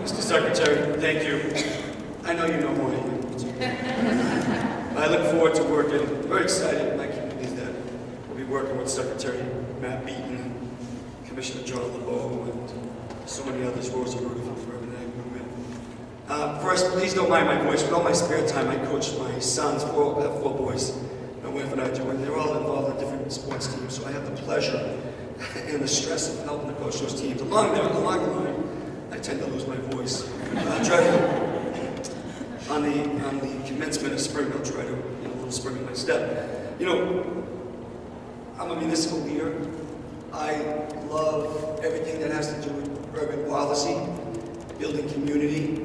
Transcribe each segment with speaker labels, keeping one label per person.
Speaker 1: Mr. Secretary, thank you. I know you know more than you. I look forward to working, very excited in my communities that we'll be working with Secretary Matt Beaton, Commissioner John LeBeau, and so many others, Rosa Rudy from the Urban Ag Movement. First, please don't mind my voice. With all my spare time, I coach my sons, I have four boys, my wife and I do, and they're all involved in different sports teams, so I have the pleasure and the stress of helping to coach those teams. Along the line, I tend to lose my voice. I'll try to, on the commencement of spring, I'll try to get a little spring in my step. You know, I'm a municipal leader. I love everything that has to do with urban policy, building community,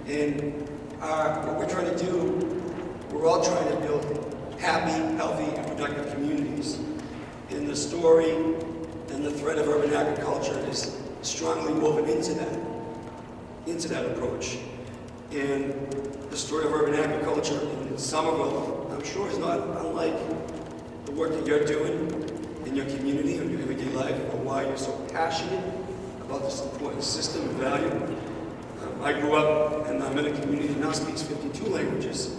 Speaker 1: and what we're trying to do, we're all trying to build happy, healthy, and productive communities. And the story and the thread of urban agriculture is strongly woven into that approach. And the story of urban agriculture in Somerville, I'm sure, is not unlike the work that you're doing in your community or your everyday life, or why you're so passionate about this important system and value. I grew up, and I'm in a community that now speaks 52 languages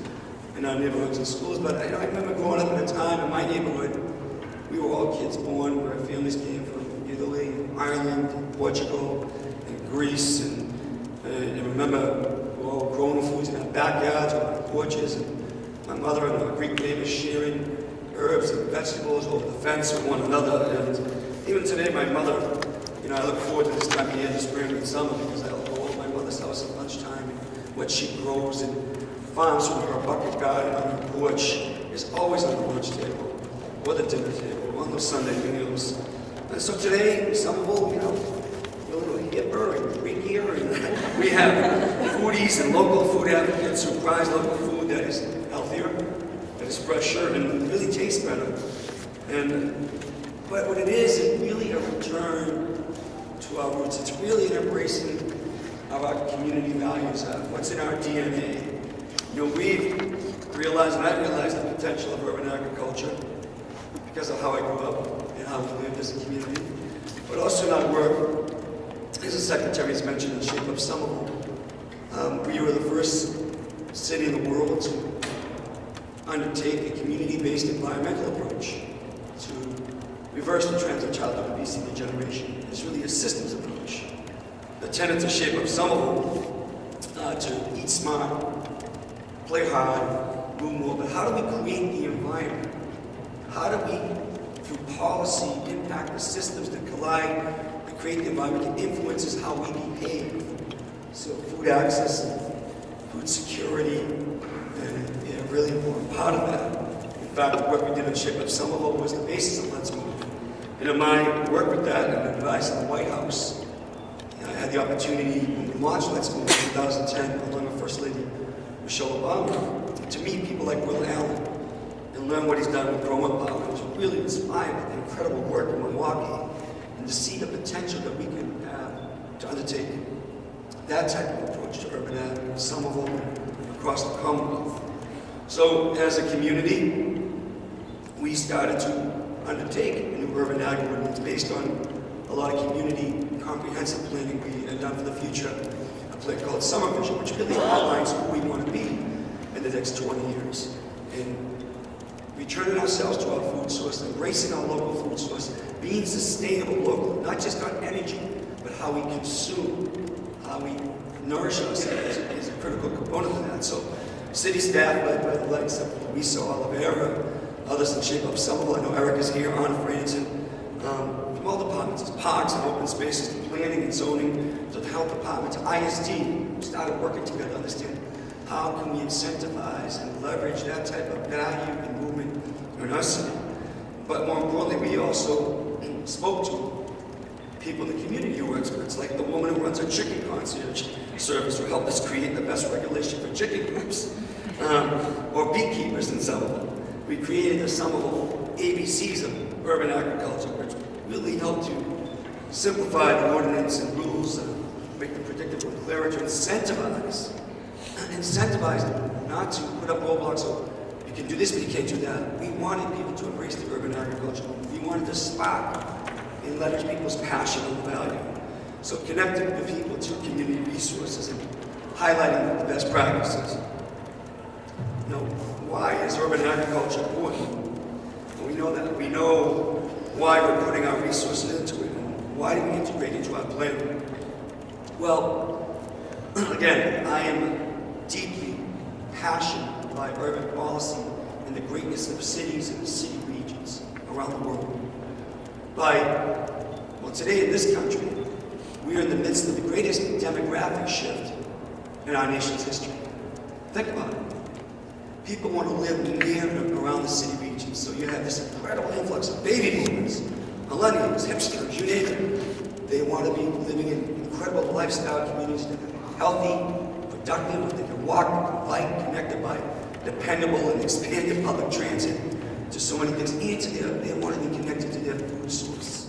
Speaker 1: in our neighborhoods and schools, but I remember growing up at a time in my neighborhood, we were all kids born where families came from Italy, Ireland, Portugal, and Greece, and I remember we were all growing foods in our backyards or our porches, and my mother and our Greek neighbors sharing herbs and vegetables over the fence with one another. And even today, my mother, you know, I look forward to this time of year, the spring and summer, because I'll go over to my mother's house at lunchtime, and what she grows and farms from her bucket garden on her porch is always on the lunch table, or the dinner table, on those Sunday meals. And so today, in Somerville, you know, we're a little hipper and freakier, and we have foodies and local food advocates who prize local food that is healthier, that is fresher, and really tastes better. But what it is really a return to our roots. It's really an embracing of our community values, what's in our DNA. You know, we've realized, and I've realized the potential of urban agriculture because of how I grew up and how we lived as a community, but also in our work, as the Secretary has mentioned, in the shape of Somerville. We were the first city in the world to undertake a community-based environmental approach to reverse the trends of childhood obesity degeneration. It's really a systems approach. The tenets of shape of Somerville to eat smart, play hard, move more, but how do we create the environment? How do we, through policy, impact the systems that collide and create the environment that influences how we behave? So food access, food security, and a really important part of that. In fact, the work we did in Shape of Somerville was the basis of Let's Move. And in my work with that and advice in the White House, I had the opportunity when we launched Let's Move in 2010, along with First Lady Michelle Obama, to meet people like Will Allen and learn what he's done with Grow Up Power. I was really inspired by the incredible work in Milwaukee and to see the potential that we can have to undertake that type of approach to urban ag in Somerville and across the Commonwealth. So as a community, we started to undertake a new urban ag ordinance based on a lot of community comprehensive planning we had done for the future, a plan called Summer Vision, which really outlines who we want to be in the next 20 years. And returning ourselves to our food source, embracing our local food source, being sustainable local, not just on energy, but how we consume, how we nourish ourselves is a critical component of that. So city staff, led by the likes of Lisa Oliveira, others in Shape Up Somerville, I know Eric is here, Anna Franson, from all departments, parks and open spaces, to planning and zoning, to the health department, to ISD, started working together to understand how can we incentivize and leverage that type of value and movement in our city. But more importantly, we also spoke to people in the community who are experts, like the woman who runs our chicken concierge service, who helped us create the best regulation for chicken coops, or beekeepers in Somerville. We created the Somerville ABCs of urban agriculture, which really helped to simplify the ordinance and rules and make them predictable and clearer, to incentivize them, not to put up roadblocks so you can do this but you can't do that. We wanted people to embrace the urban agriculture. We wanted to spark and leverage people's passion and value. So connecting the people to community resources and highlighting the best practices. You know, why is urban agriculture important? Well, we know that. We know why we're putting our resources into it, and why do we integrate into our plan? Well, again, I am deeply passionate by urban policy and the greatness of cities and city regions around the world. Well, today in this country, we are in the midst of the greatest demographic shift in our nation's history. Think about it. People want to live near and around the city regions, so you have this incredible influx of baby boomers, millennials, hipsters, you name it. They want to be living in incredible lifestyle communities that are healthy, productive, they can walk, bike, connected by dependable and expanded public transit to so many things, and they want to be connected to their food source.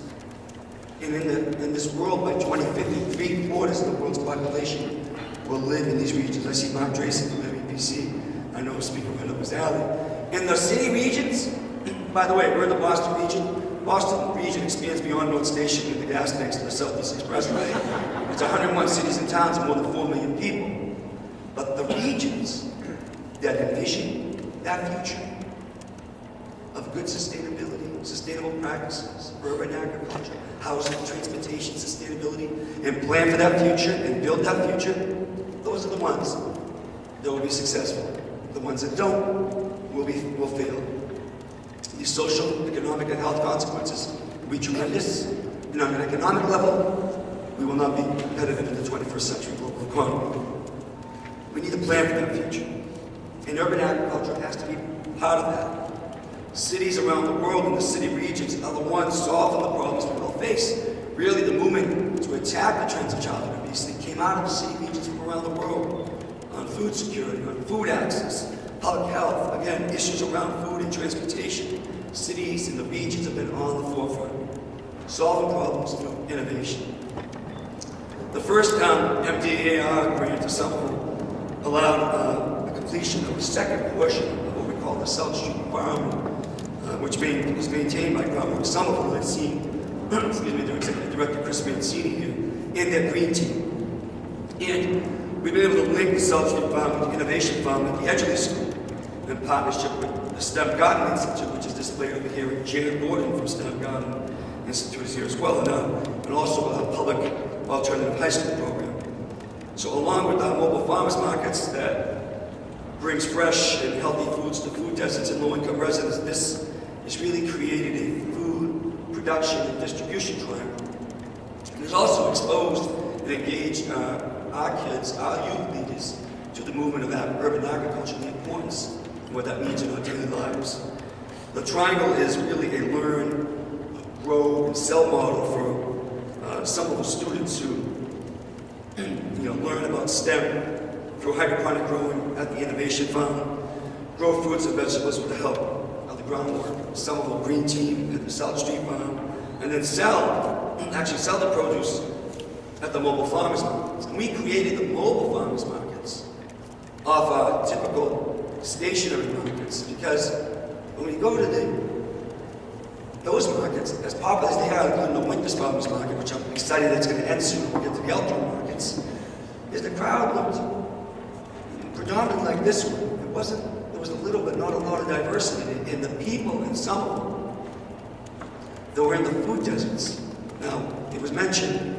Speaker 1: And in this world, by 2050, 3/4 of the world's population will live in these regions. I see Mark Tracy from MEPC. I know a speaker right up his alley. In the city regions, by the way, we're in the Boston region. Boston region expands beyond North Station and the gas tanks to the Southeast Expressway. It's 101 cities and towns and more than 4 million people. But the regions that envision that future of good sustainability, sustainable practices, urban agriculture, housing, transportation, sustainability, and plan for that future and build that future, those are the ones that will be successful. The ones that don't will fail. These social, economic, and health consequences will be tremendous. And on an economic level, we will not be competitive in the 21st century global economy. We need a plan for that future. And urban agriculture has to be part of that. Cities around the world and the city regions are the ones solving the problems we all face. Really, the movement to attack the trends of childhood obesity came out of the city regions from around the world. On food security, on food access, public health, again, issues around food and transportation. Cities and the regions have been on the forefront, solving problems through innovation. The first MDAR grant to Somerville allowed the completion of the second portion of what we call the South Street environment, which is maintained by Commonwealth Somerville. I've seen, their executive director Chris Mancini here, and their green team. And we've been able to link the South Street Farm with the Innovation Farm at the edge of the school in partnership with the STEM Garden Institute, which is displayed over here. And Janet Gordon from STEM Garden Institute is here as well, and also with our public alternative high school program. So along with our mobile farmers markets that brings fresh and healthy foods to food deserts and low-income residents, this has really created a food production and distribution triangle. It has also exposed and engaged our kids, our youth leaders, to the movement of urban agriculture and the importance of what that means in our daily lives. The triangle is really a learn, grow, and sell model for some of the students who learn about STEM through hydroponic growing at the Innovation Farm, grow fruits and vegetables with the help of the groundwork, Somerville Green Team at the South Street Farm, and then sell the produce at the mobile farmers markets. And we created the mobile farmers markets off our typical stationary markets, because when we go to those markets, as popular as they are, including the Winters Farmers Market, which I'm excited that's going to end soon, we'll get to the outdoor markets, is the crowd looked predominantly like this one. There was a little but not a lot of diversity in the people in some of them that were in the food deserts. Now, it was mentioned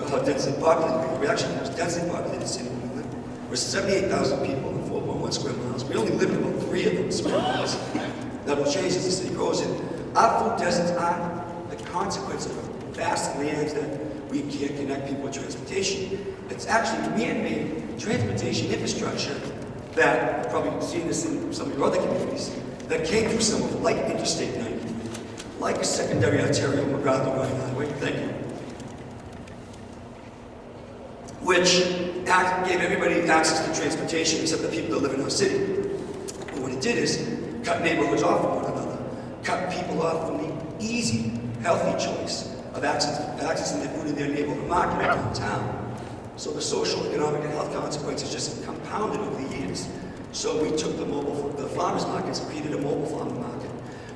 Speaker 1: how densely populated, we actually have densely populated city of New England. We're 78,000 people in 4.1 square miles. We only live in about 3 of them square miles. That will change as the city grows in. Our food deserts aren't the consequence of vast lands that we can't connect people with transportation. It's actually man-made transportation infrastructure that, you've probably seen this in some of your other communities, that came through some of like Interstate 90, like a secondary arterial MacArthur Highway, thank you, which gave everybody access to transportation except the people that live in our city. And what it did is cut neighborhoods off from one another, cut people off from the easy, healthy choice of accessing their food in their neighborhood market or downtown. So the social, economic, and health consequences just compounded over the years. So we took the farmers markets and created a mobile farmer market,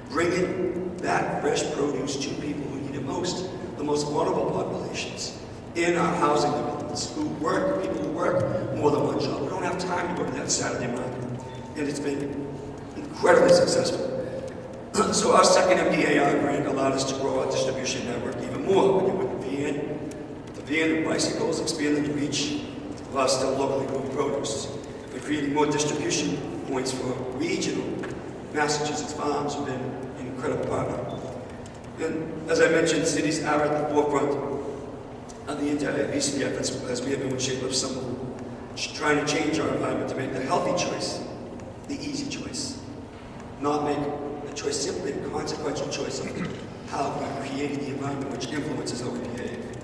Speaker 1: bringing that fresh produce to people who need it most, the most vulnerable populations in our housing developments, people who work more have time to go to that Saturday market. And it's been incredibly successful. So our second MDAR grant allowed us to grow our distribution network even more. We did with the van and bicycles, expanding the reach while still locally grown produce. We're creating more distribution points for regional Massachusetts farms who've been an incredible partner. And as I mentioned, cities are at the forefront of the anti-obesity efforts as we have been with Shape Up Somerville, trying to change our environment to make the healthy choice the easy choice, not make a choice simply a consequential choice of how we created the environment which influences how we behave.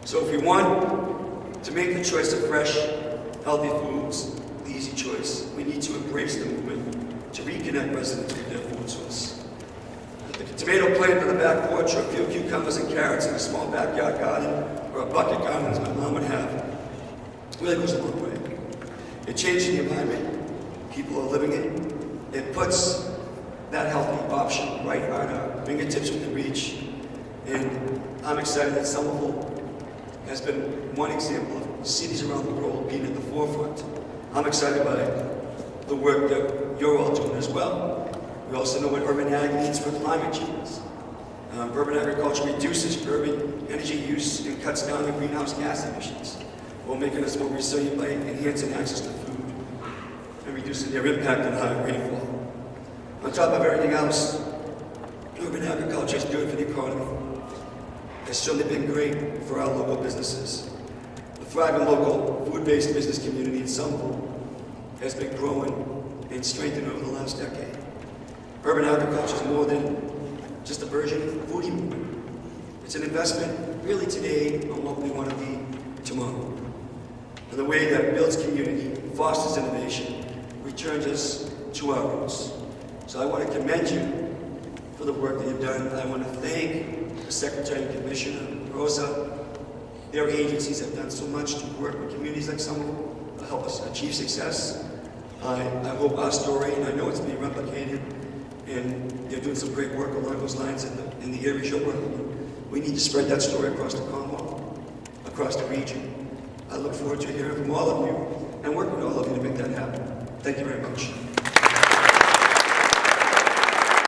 Speaker 1: So if we want to make the choice of fresh, healthy foods the easy choice, we need to embrace the movement to reconnect residents with their food source. The tomato plant on the back porch, or a few cucumbers and carrots in a small backyard garden, or a bucket garden as my mom would have, really goes a long way. It changes the environment people are living in. It puts that healthy option right at our fingertips within reach. And I'm excited that Somerville has been one example of cities around the world being at the forefront. I'm excited by the work that you're all doing as well. We also know what urban ag means for climate change. Urban agriculture reduces urban energy use and cuts down the greenhouse gas emissions, while making us more resilient by enhancing access to food and reducing their impact on high rainfall. On top of everything else, urban agriculture is good for the economy. It's certainly been great for our local businesses. The thriving local food-based business community in Somerville has been growing and strengthened over the last decade. Urban agriculture is more than just a version of the foodie movement. It's an investment really today on what we want to be tomorrow. And the way that builds community, fosters innovation, returns us to our roots. So I want to commend you for the work that you've done. I want to thank the Secretary and Commissioner, Rosa. Their agencies have done so much to work with communities like Somerville to help us achieve success. I hope our story, and I know it's being replicated, and they're doing some great work along those lines in the areas you're working in. We need to spread that story across the Commonwealth, across the region. I look forward to hearing from all of you and working with all of you to make that happen. Thank you very much.